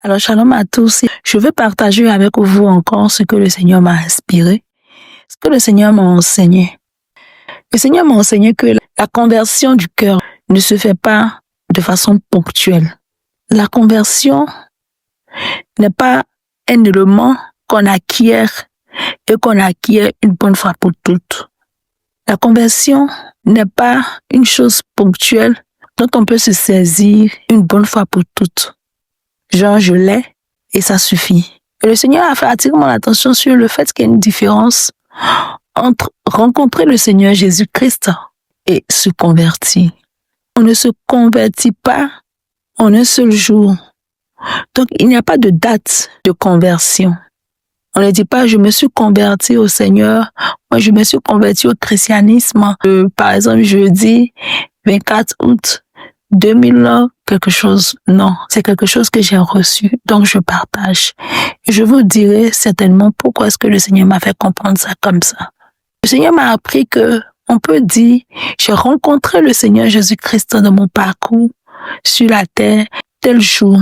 Alors, shalom à tous. Je veux partager avec vous encore ce que le Seigneur m'a inspiré, ce que le Seigneur m'a enseigné. Le Seigneur m'a enseigné que la conversion du cœur ne se fait pas de façon ponctuelle. La conversion n'est pas un élément qu'on acquiert et qu'on acquiert une bonne fois pour toutes. La conversion n'est pas une chose ponctuelle dont on peut se saisir une bonne fois pour toutes. Genre, je l'ai et ça suffit. Et le Seigneur a fait attirer mon attention sur le fait qu'il y a une différence entre rencontrer le Seigneur Jésus-Christ et se convertir. On ne se convertit pas en un seul jour. Donc, il n'y a pas de date de conversion. On ne dit pas, je me suis converti au Seigneur, moi je me suis converti au christianisme. Par exemple, jeudi 24 août 2000 quelque chose. Non, c'est quelque chose que j'ai reçu, donc je partage. Je vous dirai certainement pourquoi est-ce que le Seigneur m'a fait comprendre ça comme ça. Le Seigneur m'a appris que on peut dire, j'ai rencontré le Seigneur Jésus-Christ dans mon parcours sur la terre tel jour.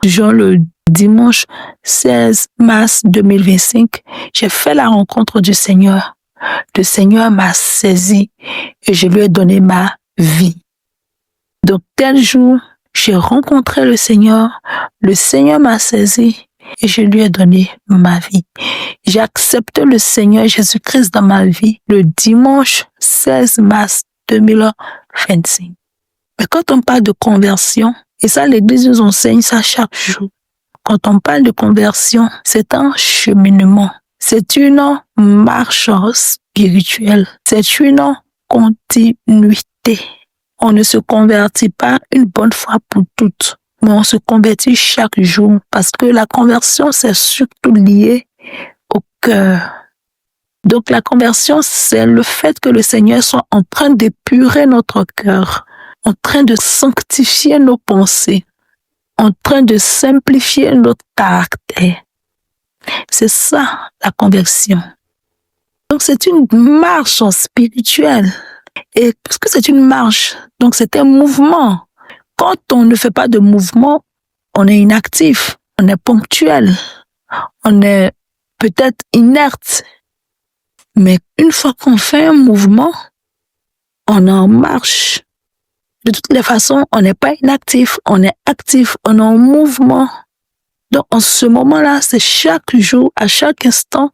Genre le dimanche 16 mars 2025, j'ai fait la rencontre du Seigneur. Le Seigneur m'a saisi et je lui ai donné ma vie. Donc tel jour, j'ai rencontré le Seigneur m'a saisi et je lui ai donné ma vie. J'ai accepté le Seigneur Jésus-Christ dans ma vie le dimanche 16 mars 2025. Mais quand on parle de conversion, et ça l'Église nous enseigne ça chaque jour, quand on parle de conversion, c'est un cheminement, c'est une marche spirituelle, c'est une continuité. On ne se convertit pas une bonne fois pour toutes, mais on se convertit chaque jour parce que la conversion, c'est surtout lié au cœur. Donc la conversion, c'est le fait que le Seigneur soit en train d'épurer notre cœur, en train de sanctifier nos pensées, en train de simplifier notre caractère. C'est ça la conversion. Donc c'est une marche spirituelle. Et puisque c'est une marche, donc c'est un mouvement. Quand on ne fait pas de mouvement, on est inactif, on est ponctuel, on est peut-être inerte. Mais une fois qu'on fait un mouvement, on est en marche. De toutes les façons, on n'est pas inactif, on est actif, on est en mouvement. Donc en ce moment-là, c'est chaque jour, à chaque instant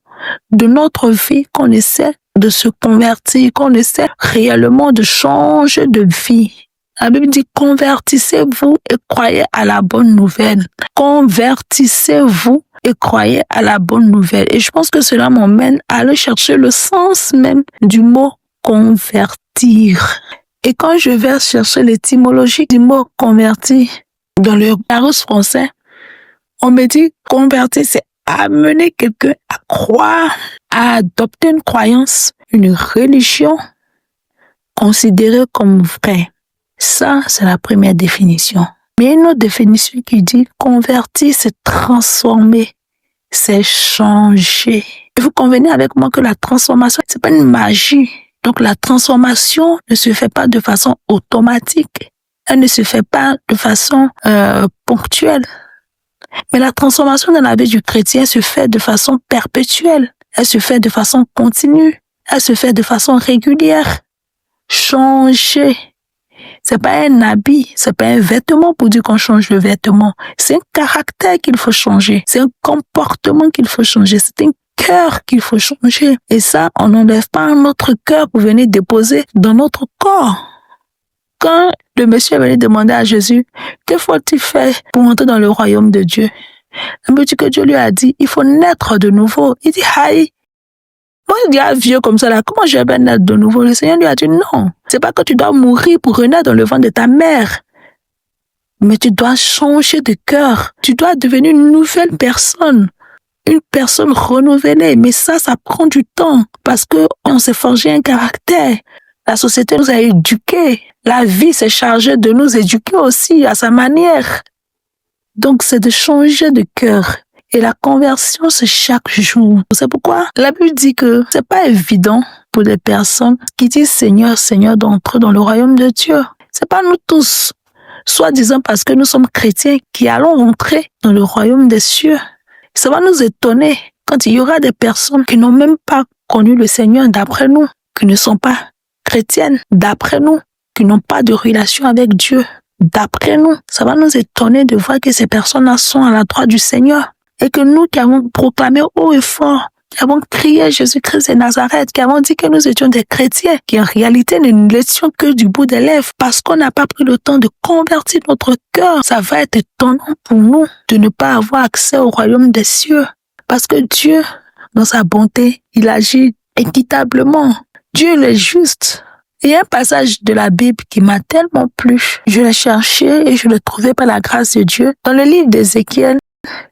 de notre vie qu'on essaie de se convertir, qu'on essaie réellement de changer de vie. La Bible dit, convertissez-vous et croyez à la bonne nouvelle. Convertissez-vous et croyez à la bonne nouvelle. Et je pense que cela m'emmène à aller chercher le sens même du mot convertir. Et quand je vais chercher l'étymologie du mot convertir dans le Larousse français, on me dit convertir, c'est amener quelqu'un à croire, à adopter une croyance, une religion considérée comme vraie. Ça, c'est la première définition. Mais une autre définition qui dit convertir, c'est transformer, c'est changer. Et vous convenez avec moi que la transformation, c'est pas une magie. Donc la transformation ne se fait pas de façon automatique. Elle ne se fait pas de façon ponctuelle. Mais la transformation dans la vie du chrétien se fait de façon perpétuelle. Elle se fait de façon continue. Elle se fait de façon régulière. Changer. C'est pas un habit, c'est pas un vêtement pour dire qu'on change le vêtement. C'est un caractère qu'il faut changer. C'est un comportement qu'il faut changer. C'est un cœur qu'il faut changer. Et ça, on n'enlève pas notre cœur pour venir déposer dans notre corps. Quand le monsieur est venu demander à Jésus, que faut-il faire pour entrer dans le royaume de Dieu? La Bible dit que Dieu lui a dit, il faut naître de nouveau. Il dit, aïe, moi, il dit, vieux comme ça, là, comment je vais naître de nouveau? Le Seigneur lui a dit, non, c'est pas que tu dois mourir pour renaître dans le ventre de ta mère. Mais tu dois changer de cœur. Tu dois devenir une nouvelle personne. Une personne renouvelée. Mais ça prend du temps parce que on s'est forgé un caractère. La société nous a éduqués. La vie s'est chargée de nous éduquer aussi à sa manière. Donc, c'est de changer de cœur. Et la conversion, c'est chaque jour. C'est pourquoi la Bible dit que c'est pas évident pour les personnes qui disent Seigneur, Seigneur, d'entrer dans le royaume de Dieu. C'est pas nous tous. soi-disant parce que nous sommes chrétiens, qui allons rentrer dans le royaume des cieux. Ça va nous étonner quand il y aura des personnes qui n'ont même pas connu le Seigneur d'après nous, qui ne sont pas chrétiennes d'après nous, qui n'ont pas de relation avec Dieu d'après nous. Ça va nous étonner de voir que ces personnes-là sont à la droite du Seigneur et que nous qui avons proclamé haut et fort, qui avons crié Jésus-Christ de Nazareth, qui avons dit que nous étions des chrétiens, qui en réalité ne l'étions que du bout des lèvres, parce qu'on n'a pas pris le temps de convertir notre cœur. Ça va être étonnant pour nous de ne pas avoir accès au royaume des cieux. Parce que Dieu, dans sa bonté, il agit équitablement. Dieu il est juste. Il y a un passage de la Bible qui m'a tellement plu. Je l'ai cherché et je l'ai trouvé par la grâce de Dieu dans le livre d'Ézéchiel.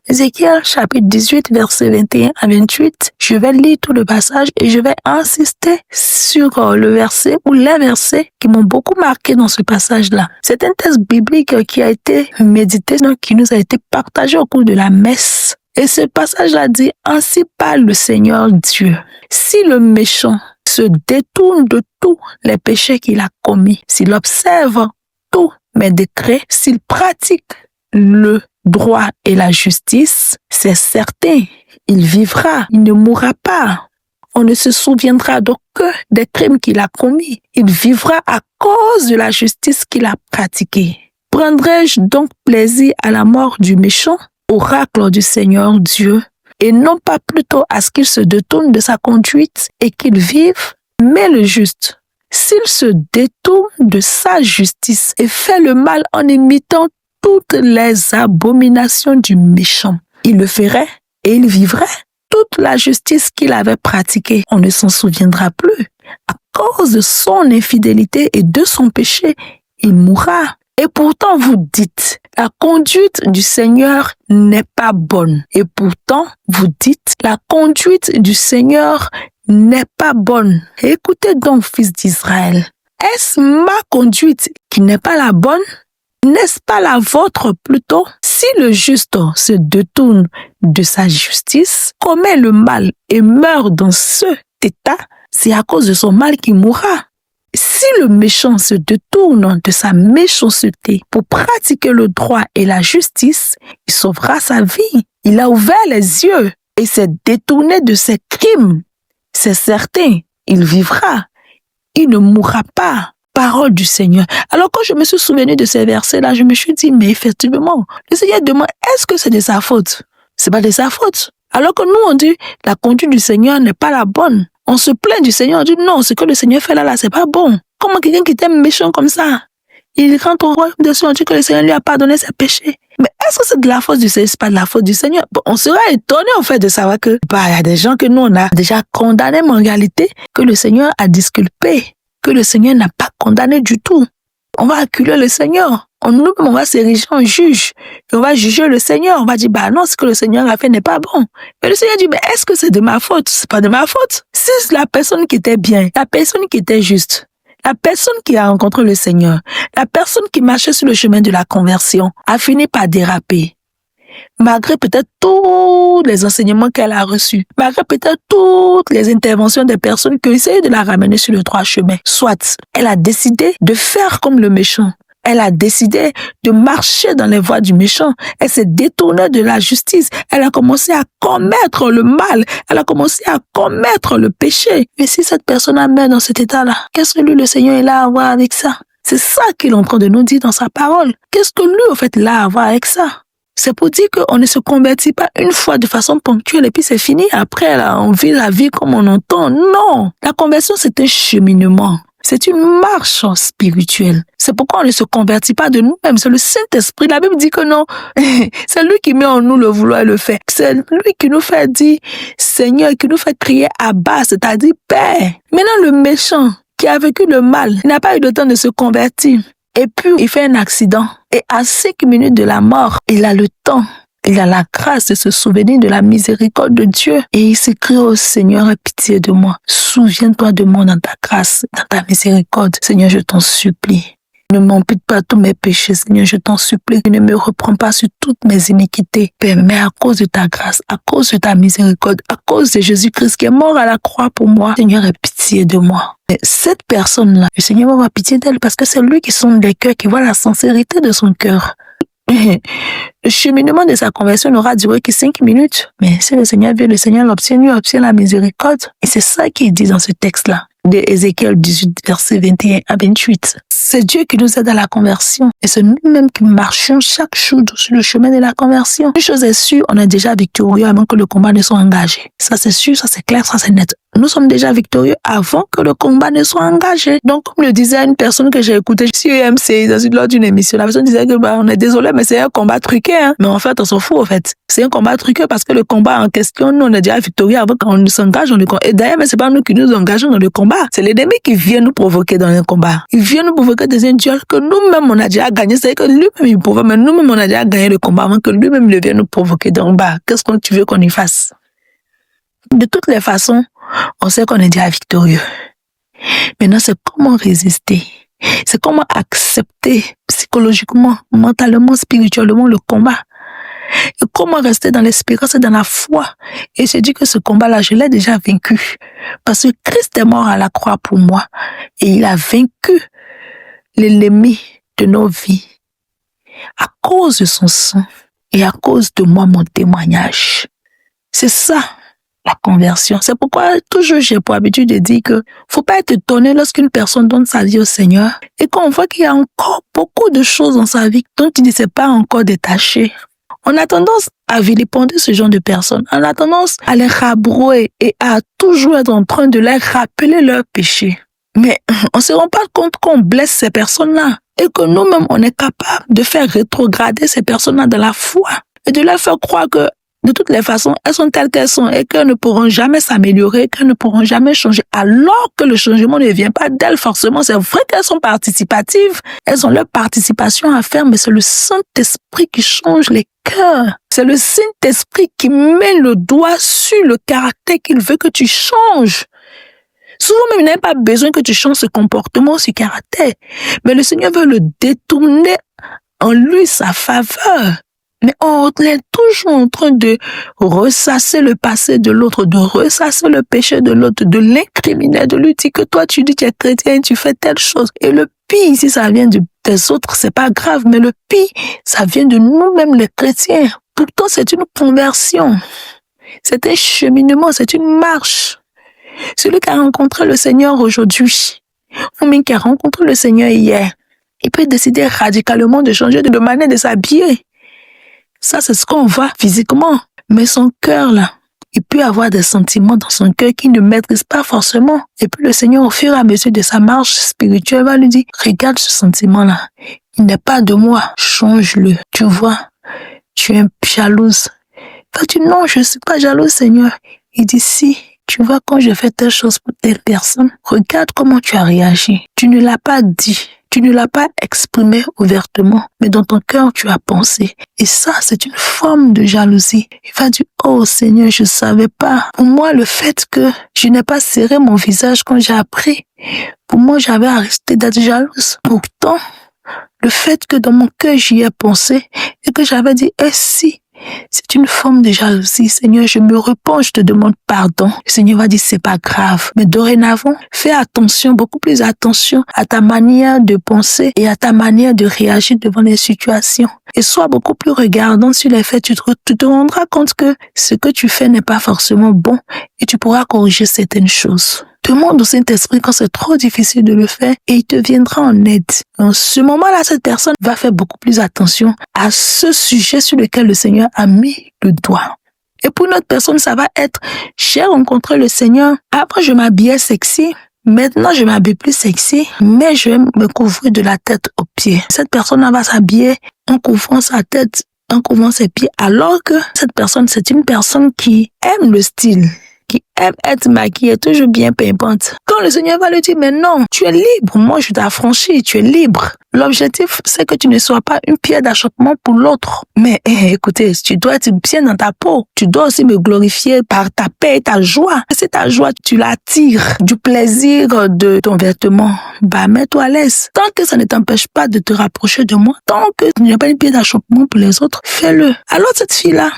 Ézéchiel chapitre 18 verset 21 à 28. Je vais lire tout le passage et je vais insister sur le verset ou les versets qui m'ont beaucoup marqué dans ce passage-là. C'est un texte biblique qui a été médité, qui nous a été partagé au cours de la messe. Et ce passage-là dit, ainsi parle le Seigneur Dieu. Si le méchant se détourne de tous les péchés qu'il a commis, s'il observe tous mes décrets, s'il pratique le droit et la justice, c'est certain, il vivra, il ne mourra pas. On ne se souviendra donc que des crimes qu'il a commis. Il vivra à cause de la justice qu'il a pratiquée. Prendrai-je donc plaisir à la mort du méchant, oracle du Seigneur Dieu, et non pas plutôt à ce qu'il se détourne de sa conduite et qu'il vive, mais le juste, s'il se détourne de sa justice et fait le mal en imitant toutes les abominations du méchant, il le ferait et il vivrait. Toute la justice qu'il avait pratiquée, on ne s'en souviendra plus. À cause de son infidélité et de son péché, il mourra. Et pourtant, vous dites, la conduite du Seigneur n'est pas bonne. Et pourtant, vous dites, la conduite du Seigneur n'est pas bonne. Écoutez donc, fils d'Israël, est-ce ma conduite qui n'est pas la bonne? N'est-ce pas la vôtre plutôt? Si le juste se détourne de sa justice, commet le mal et meurt dans cet état, c'est à cause de son mal qu'il mourra. Si le méchant se détourne de sa méchanceté pour pratiquer le droit et la justice, il sauvera sa vie. Il a ouvert les yeux et s'est détourné de ses crimes. C'est certain, il vivra. Il ne mourra pas. Parole du Seigneur. Alors quand je me suis souvenu de ces versets-là, je me suis dit, mais effectivement, le Seigneur demande, est-ce que c'est de sa faute? C'est pas de sa faute. Alors que nous, on dit, la conduite du Seigneur n'est pas la bonne. On se plaint du Seigneur, on dit, non, ce que le Seigneur fait là, c'est pas bon. Comment quelqu'un qui était méchant comme ça, il rentre au royaume des cieux, on dit que le Seigneur lui a pardonné ses péchés. Mais est-ce que c'est de la faute du Seigneur? C'est pas de la faute du Seigneur. Bon, on sera étonné, en fait, de savoir que, il y a des gens que nous, on a déjà condamnés, mais en réalité, que le Seigneur a disculpé. Que le Seigneur n'a pas condamné du tout. On va acculer le Seigneur. Nous-mêmes, on va s'ériger en juge. Et on va juger le Seigneur. On va dire, non, ce que le Seigneur a fait n'est pas bon. Mais le Seigneur dit, mais est-ce que c'est de ma faute? C'est pas de ma faute. Si la personne qui était bien, la personne qui était juste, la personne qui a rencontré le Seigneur, la personne qui marchait sur le chemin de la conversion, a fini par déraper. Malgré peut-être tous les enseignements qu'elle a reçus, malgré peut-être toutes les interventions des personnes qui essayaient de la ramener sur le droit chemin, soit elle a décidé de faire comme le méchant. Elle a décidé de marcher dans les voies du méchant. Elle s'est détournée de la justice. Elle a commencé à commettre le mal. Elle a commencé à commettre le péché. Mais si cette personne a meurt dans cet état-là, qu'est-ce que lui, le Seigneur, il a à voir avec ça? C'est ça qu'il est en train de nous dire dans sa parole. Qu'est-ce que lui, en fait, il a à voir avec ça? C'est pour dire qu'on ne se convertit pas une fois de façon ponctuelle et puis c'est fini. Après, là, on vit la vie comme on entend. Non! La conversion, c'est un cheminement. C'est une marche spirituelle. C'est pourquoi on ne se convertit pas de nous-mêmes. C'est le Saint-Esprit. La Bible dit que non. C'est lui qui met en nous le vouloir et le faire. C'est lui qui nous fait dire Seigneur, qui nous fait crier Abba, c'est-à-dire Père. Maintenant, le méchant qui a vécu le mal, il n'a pas eu le temps de se convertir. Et puis, il fait un accident. Et à 5 minutes de la mort, il a le temps. Il a la grâce de se souvenir de la miséricorde de Dieu. Et il s'écrie au Seigneur, aie pitié de moi. Souviens-toi de moi dans ta grâce, dans ta miséricorde. Seigneur, je t'en supplie. Ne m'impute pas tous mes péchés, Seigneur, je t'en supplie. Ne me reprends pas sur toutes mes iniquités, Père, mais à cause de ta grâce, à cause de ta miséricorde, à cause de Jésus-Christ qui est mort à la croix pour moi, Seigneur, aie pitié de moi. Et cette personne-là, le Seigneur va avoir pitié d'elle parce que c'est lui qui sonde les cœurs, qui voit la sincérité de son cœur. Le cheminement de sa conversion n'aura duré que 5 minutes. Mais si le Seigneur veut, le Seigneur l'obtient, lui obtient la miséricorde. Et c'est ça qu'il dit dans ce texte-là, de Ézéchiel 18, versets 21 à 28. C'est Dieu qui nous aide à la conversion. Et c'est nous-mêmes qui marchons chaque jour sur le chemin de la conversion. Une chose est sûre, on est déjà victorieux avant que le combat ne soit engagé. Ça c'est sûr, ça c'est clair, ça c'est net. Nous sommes déjà victorieux avant que le combat ne soit engagé. Donc, comme le disait une personne que j'ai écoutée sur EMC, lors d'une émission, la personne disait que on est désolé, mais c'est un combat truqué. Hein. Mais en fait, on s'en fout, en fait. C'est un combat truqué parce que le combat en question, nous, on est déjà victorieux avant qu'on s'engage dans le combat. Et d'ailleurs, mais c'est pas nous qui nous engageons dans le combat. C'est l'ennemi qui vient nous provoquer dans le combat. Il vient nous provoquer des individus que nous-mêmes, on a déjà gagné. C'est que lui-même, il provoque, mais nous-mêmes, on a déjà gagné le combat avant que lui-même il vienne nous provoquer dans le bas. Qu'est-ce que tu veux qu'on y fasse? De toutes les façons, on sait qu'on est déjà victorieux. Maintenant, c'est comment résister. C'est comment accepter psychologiquement, mentalement, spirituellement le combat. Et comment rester dans l'espérance et dans la foi. Et se dire que ce combat-là, je l'ai déjà vaincu. Parce que Christ est mort à la croix pour moi. Et il a vaincu l'ennemi de nos vies. À cause de son sang. Et à cause de moi, mon témoignage. C'est ça. La conversion. C'est pourquoi toujours j'ai pour habitude de dire que faut pas être étonné lorsqu'une personne donne sa vie au Seigneur et qu'on voit qu'il y a encore beaucoup de choses dans sa vie dont il ne s'est pas encore détaché. On a tendance à vilipender ce genre de personnes. On a tendance à les rabrouer et à toujours être en train de leur rappeler leurs péchés. Mais on se rend pas compte qu'on blesse ces personnes-là et que nous-mêmes on est capable de faire rétrograder ces personnes-là dans la foi et de leur faire croire que de toutes les façons, elles sont telles qu'elles sont et qu'elles ne pourront jamais s'améliorer, qu'elles ne pourront jamais changer. Alors que le changement ne vient pas d'elles forcément. C'est vrai qu'elles sont participatives. Elles ont leur participation à faire, mais c'est le Saint-Esprit qui change les cœurs. C'est le Saint-Esprit qui met le doigt sur le caractère qu'il veut que tu changes. Souvent même, il n'a pas besoin que tu changes ce comportement, ce caractère. Mais le Seigneur veut le détourner en lui sa faveur. Mais on est toujours en train de ressasser le passé de l'autre, de ressasser le péché de l'autre, de l'incriminer, de lui dire que toi tu dis que tu es chrétien, tu fais telle chose. Et le pire, si ça vient des autres, c'est pas grave, mais le pire, ça vient de nous-mêmes les chrétiens. Pourtant, c'est une conversion. C'est un cheminement, c'est une marche. Celui qui a rencontré le Seigneur aujourd'hui, ou même qui a rencontré le Seigneur hier, il peut décider radicalement de changer de manière de s'habiller. Ça, c'est ce qu'on voit physiquement. Mais son cœur, là, il peut avoir des sentiments dans son cœur qu'il ne maîtrise pas forcément. Et puis le Seigneur, au fur et à mesure de sa marche spirituelle, va lui dire, regarde ce sentiment-là. Il n'est pas de moi. Change-le. Tu vois, tu es jalouse. Il va dire, non, je ne suis pas jalouse, Seigneur. Il dit, si, tu vois, quand je fais telle chose pour telle personne, regarde comment tu as réagi. Tu ne l'as pas dit. Tu ne l'as pas exprimé ouvertement, mais dans ton cœur, tu as pensé. Et ça, c'est une forme de jalousie. Il va dire, oh Seigneur, je ne savais pas. Pour moi, le fait que je n'ai pas serré mon visage quand j'ai appris, pour moi, j'avais arrêté d'être jalouse. Pourtant, le fait que dans mon cœur, j'y ai pensé et que j'avais dit, si, c'est une forme de jalousie. Seigneur, je me repens, je te demande pardon. Le Seigneur va dire, c'est pas grave. Mais dorénavant, fais attention, beaucoup plus attention à ta manière de penser et à ta manière de réagir devant les situations. Et sois beaucoup plus regardant sur les faits. Tu te rendras compte que ce que tu fais n'est pas forcément bon et tu pourras corriger certaines choses. Demande au Saint-Esprit quand c'est trop difficile de le faire et il te viendra en aide. En ce moment-là, cette personne va faire beaucoup plus attention à ce sujet sur lequel le Seigneur a mis le doigt. Et pour une autre personne, ça va être, j'ai rencontré le Seigneur, après je m'habillais sexy, maintenant je m'habille plus sexy, mais je vais me couvrir de la tête aux pieds. Cette personne va s'habiller en couvrant sa tête, en couvrant ses pieds, alors que cette personne, c'est une personne qui aime le style, qui aime être maquillée, toujours bien pimpante. Quand le Seigneur va lui dire, mais non, tu es libre, moi je t'ai affranchi, tu es libre. L'objectif, c'est que tu ne sois pas une pierre d'achoppement pour l'autre. Mais écoutez, tu dois être bien dans ta peau. Tu dois aussi me glorifier par ta paix et ta joie. C'est ta joie, tu l'attires du plaisir de ton vêtement. Bah, mets-toi à l'aise. Tant que ça ne t'empêche pas de te rapprocher de moi, tant que tu n'as pas une pierre d'achoppement pour les autres, fais-le. Alors cette fille-là,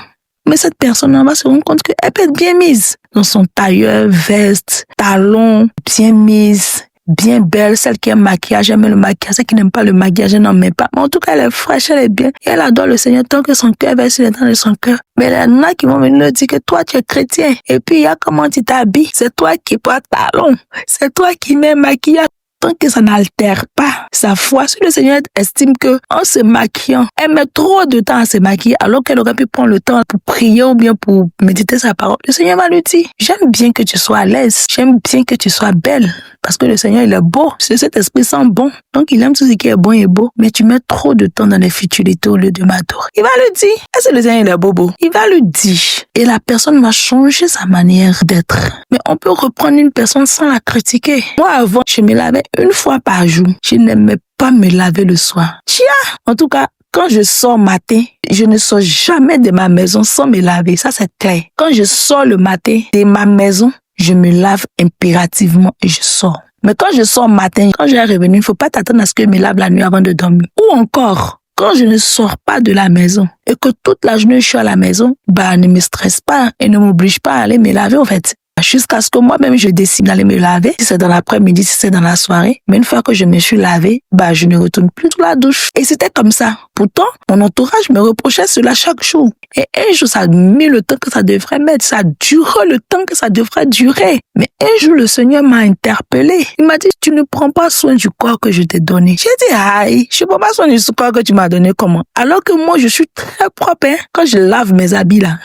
mais cette personne va se rendre compte qu'elle peut être bien mise dans son tailleur, veste, talons, bien mise, bien belle. Celle qui aime le maquillage, aime le maquillage. Celle qui n'aime pas le maquillage, elle n'en met pas. Mais en tout cas, elle est fraîche, elle est bien. Et elle adore le Seigneur tant que son cœur verse dans de son cœur. Mais il y en a qui vont venir lui dire que toi, tu es chrétien. Et puis, il y a comment tu t'habilles. C'est toi qui portes talons. C'est toi qui mets maquillage. Tant que ça n'altère pas sa foi, si le Seigneur estime que en se maquillant, elle met trop de temps à se maquiller alors qu'elle aurait pu prendre le temps pour prier ou bien pour méditer sa parole, le Seigneur va lui dire, j'aime bien que tu sois à l'aise, j'aime bien que tu sois belle, parce que le Seigneur il est beau, c'est cet esprit sent bon, donc il aime tout ce qui est bon et beau, mais tu mets trop de temps dans les futilités au lieu de m'adorer. Il va lui dire, est-ce que le Seigneur il est beau? Il va lui dire, et la personne va changer sa manière d'être. Mais on peut reprendre une personne sans la critiquer. Moi avant, je me lavais une fois par jour. Je n'aimais pas me laver le soir. Tiens, en tout cas, quand je sors matin, je ne sors jamais de ma maison sans me laver. Ça, c'est clair. Quand je sors le matin de ma maison, je me lave impérativement et je sors. Mais quand je sors matin, quand je vais revenir, il ne faut pas t'attendre à ce que je me lave la nuit avant de dormir. Ou encore, quand je ne sors pas de la maison et que toute la journée je suis à la maison, bah, ne me stresse pas et ne m'oblige pas à aller me laver, en fait. Jusqu'à ce que moi-même je décide d'aller me laver, si c'est dans l'après-midi, si c'est dans la soirée. Mais une fois que je me suis lavée, bah, je ne retourne plus sous la douche. Et c'était comme ça. Pourtant, mon entourage me reprochait cela chaque jour. Et un jour, ça a mis le temps que ça devrait mettre. Ça a duré le temps que ça devrait durer. Mais un jour, le Seigneur m'a interpellée. Il m'a dit, tu ne prends pas soin du corps que je t'ai donné. J'ai dit, aïe, je ne prends pas soin du corps que tu m'as donné comment? Alors que moi, je suis très propre, hein, quand je lave mes habits là.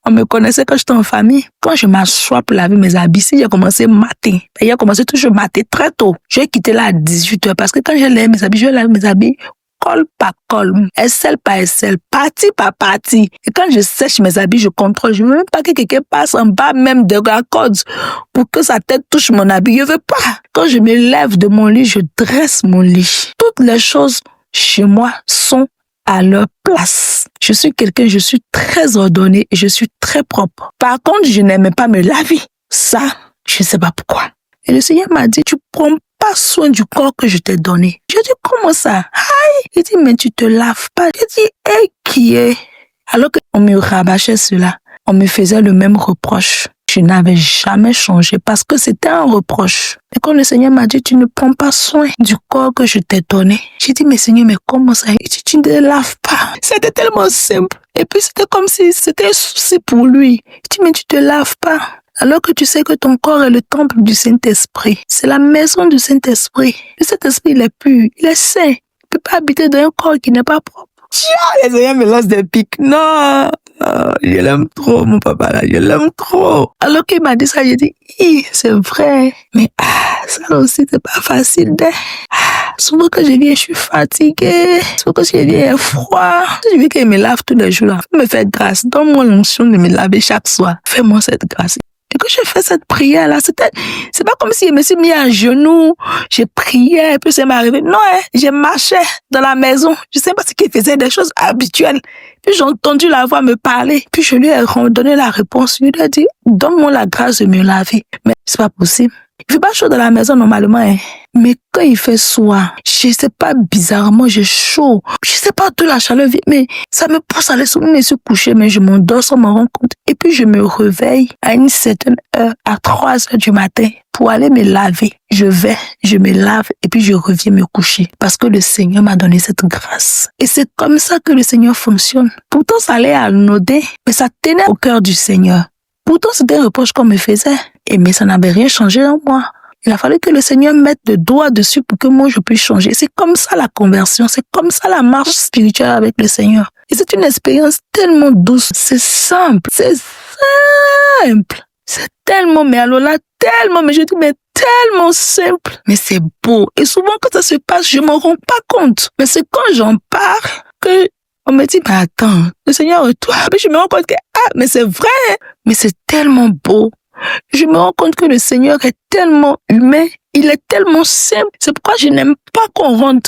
On me connaissait quand j'étais en famille. Quand je m'assois pour laver mes habits, si j'ai commencé matin, j'ai commencé toujours matin très tôt. Je vais quitter là à 18h parce que quand je lave mes habits, je vais laver mes habits col par col, aisselle par aisselle, partie par partie. Et quand je sèche mes habits, je contrôle. Je veux même pas que quelqu'un passe en bas même de la corde pour que sa tête touche mon habit. Je veux pas. Quand je me lève de mon lit, je dresse mon lit. Toutes les choses chez moi sont à leur place. Je suis très ordonnée et je suis très propre. Par contre, je n'aimais pas me laver. Ça, je ne sais pas pourquoi. Et le Seigneur m'a dit, tu prends pas soin du corps que je t'ai donné. Je dis, comment ça? Aïe! Il dit, mais tu te laves pas. Je dis, hé, qui est? Alors qu'on me rabâchait cela, on me faisait le même reproche. Je n'avais jamais changé parce que c'était un reproche. Et quand le Seigneur m'a dit, tu ne prends pas soin du corps que je t'ai donné. J'ai dit, mais Seigneur, mais comment ça? Il dit, tu ne te laves pas. C'était tellement simple. Et puis c'était comme si c'était un souci pour lui. Il dit, mais tu te laves pas. Alors que tu sais que ton corps est le temple du Saint-Esprit. C'est la maison du Saint-Esprit. Le Saint-Esprit, il est pur, il est saint. Il ne peut pas habiter dans un corps qui n'est pas propre. Tiens, le Seigneur me lance des pics. Non, je l'aime trop, mon papa là, je l'aime trop. Alors qu'il m'a dit ça, j'ai dit, c'est vrai. Mais ça aussi, c'est pas facile. Souvent que je viens, je suis fatiguée. Souvent que je viens, il y a froid. Je veux qu'il me lave tous les jours. Là. Me faire grâce. Donne-moi l'onction de me laver chaque soir. Fais-moi cette grâce. Et que je fais cette prière-là, c'est pas comme si je me suis mis à genoux, j'ai prié, et puis ça m'est arrivé. Non, je marchais dans la maison. Je sais pas ce qu'il faisait, des choses habituelles. Puis j'ai entendu la voix me parler. Puis je lui ai donné la réponse. Je lui ai dit, donne-moi la grâce de me laver. Mais c'est pas possible. Il fait pas chaud dans la maison normalement, hein. Mais quand il fait soir, je sais pas, bizarrement, j'ai chaud. Je sais pas d'où la chaleur vient, mais ça me pousse à aller me suis couché, mais je m'endors sans m'en rendre compte. Et puis je me réveille à une certaine heure, à 3h du matin, pour aller me laver. Je me lave et puis je reviens me coucher. Parce que le Seigneur m'a donné cette grâce. Et c'est comme ça que le Seigneur fonctionne. Pourtant, ça allait anodin, mais ça tenait au cœur du Seigneur. Pourtant, c'était un reproche qu'on me faisait. Mais ça n'avait rien changé en moi. Il a fallu que le Seigneur mette le doigt dessus pour que moi je puisse changer. C'est comme ça la conversion, c'est comme ça la marche spirituelle avec le Seigneur. Et c'est une expérience tellement douce, c'est simple, c'est tellement, mais alors là, tellement, mais je dis, mais tellement simple, mais c'est beau. Et souvent quand ça se passe, je m'en rends pas compte. Mais c'est quand j'en parle que on me dit, mais attends, le Seigneur est toi. Puis je me rends compte que, mais c'est vrai, mais c'est tellement beau. Je me rends compte que le Seigneur est tellement humain, il est tellement simple. C'est pourquoi je n'aime pas qu'on rende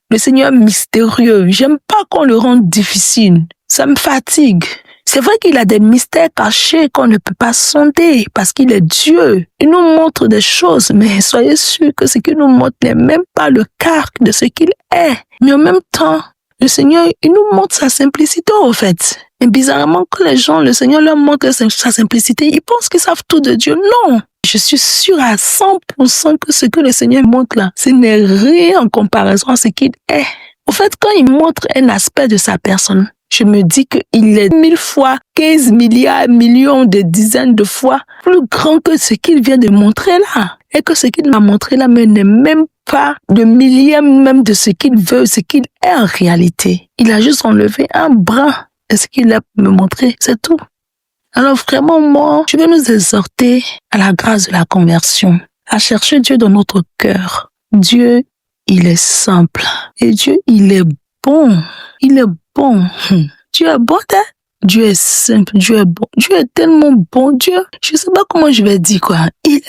le Seigneur mystérieux. J'aime pas qu'on le rende difficile. Ça me fatigue. C'est vrai qu'il a des mystères cachés qu'on ne peut pas sonder parce qu'il est Dieu. Il nous montre des choses, mais soyez sûrs que ce qu'il nous montre n'est même pas le quart de ce qu'il est. Mais en même temps, le Seigneur, il nous montre sa simplicité au fait. Et bizarrement, quand les gens, le Seigneur leur montre sa simplicité, ils pensent qu'ils savent tout de Dieu. Non! Je suis sûre à 100% que ce que le Seigneur montre là, ce n'est rien en comparaison à ce qu'il est. Au fait, quand il montre un aspect de sa personne, je me dis qu'il est 1000 fois, 15 milliards, millions, des dizaines de fois plus grand que ce qu'il vient de montrer là. Et que ce qu'il m'a montré là n'est même pas de millième même de ce qu'il veut, ce qu'il est en réalité. Il a juste enlevé un bras de ce qu'il a me montré, c'est tout. Alors vraiment, moi, je vais nous exhorter à la grâce de la conversion, à chercher Dieu dans notre cœur. Dieu, il est simple. Et Dieu, il est bon. Il est bon. Dieu est bon, hein? Dieu est simple. Dieu est bon. Dieu est tellement bon. Dieu, je sais pas comment je vais dire quoi. Il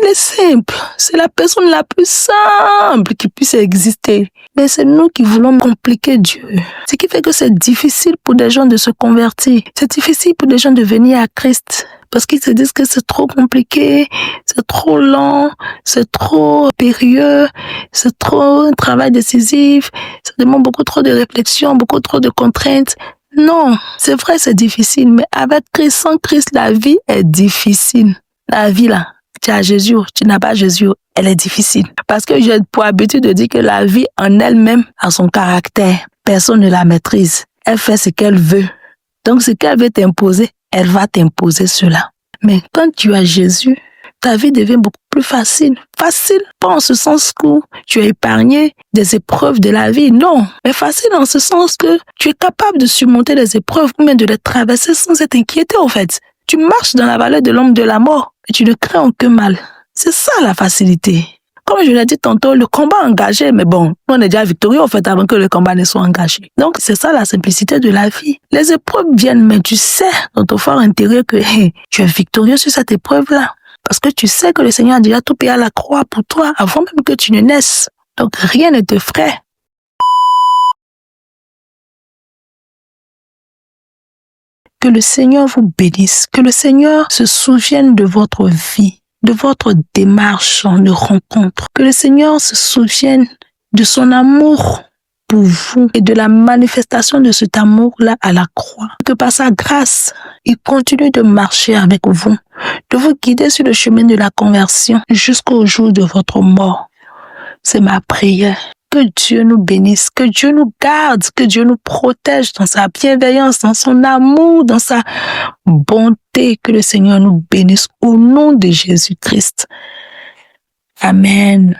est simple. C'est la personne la plus simple qui puisse exister. Mais c'est nous qui voulons compliquer Dieu. Ce qui fait que c'est difficile pour des gens de se convertir. C'est difficile pour des gens de venir à Christ. Parce qu'ils se disent que c'est trop compliqué, c'est trop lent, c'est trop périlleux, c'est trop un travail décisif, ça demande beaucoup trop de réflexion, beaucoup trop de contraintes. Non, c'est vrai, c'est difficile, mais avec Christ, sans Christ, la vie est difficile. La vie là, tu as Jésus, tu n'as pas Jésus, elle est difficile. Parce que j'ai pour habitude de dire que la vie en elle-même a son caractère. Personne ne la maîtrise. Elle fait ce qu'elle veut. Donc ce qu'elle veut t'imposer, elle va t'imposer cela. Mais quand tu as Jésus, ta vie devient beaucoup plus facile. Facile, pas en ce sens que tu es épargné des épreuves de la vie, non. Mais facile en ce sens que tu es capable de surmonter les épreuves ou même de les traverser sans être inquiété en fait. Tu marches dans la vallée de l'ombre de la mort et tu ne crains aucun mal. C'est ça la facilité. Comme je l'ai dit tantôt, le combat engagé, mais bon, on est déjà victorieux en fait avant que le combat ne soit engagé. Donc c'est ça la simplicité de la vie. Les épreuves viennent, mais tu sais dans ton fort intérieur que tu es victorieux sur cette épreuve-là. Parce que tu sais que le Seigneur a déjà tout payé à la croix pour toi avant même que tu ne naisses. Donc rien ne te ferait. Que le Seigneur vous bénisse, que le Seigneur se souvienne de votre vie, de votre démarche en de rencontre. Que le Seigneur se souvienne de son amour pour vous et de la manifestation de cet amour-là à la croix. Que par sa grâce, il continue de marcher avec vous, de vous guider sur le chemin de la conversion jusqu'au jour de votre mort. C'est ma prière. Que Dieu nous bénisse, que Dieu nous garde, que Dieu nous protège dans sa bienveillance, dans son amour, dans sa bonté. Que le Seigneur nous bénisse au nom de Jésus-Christ. Amen.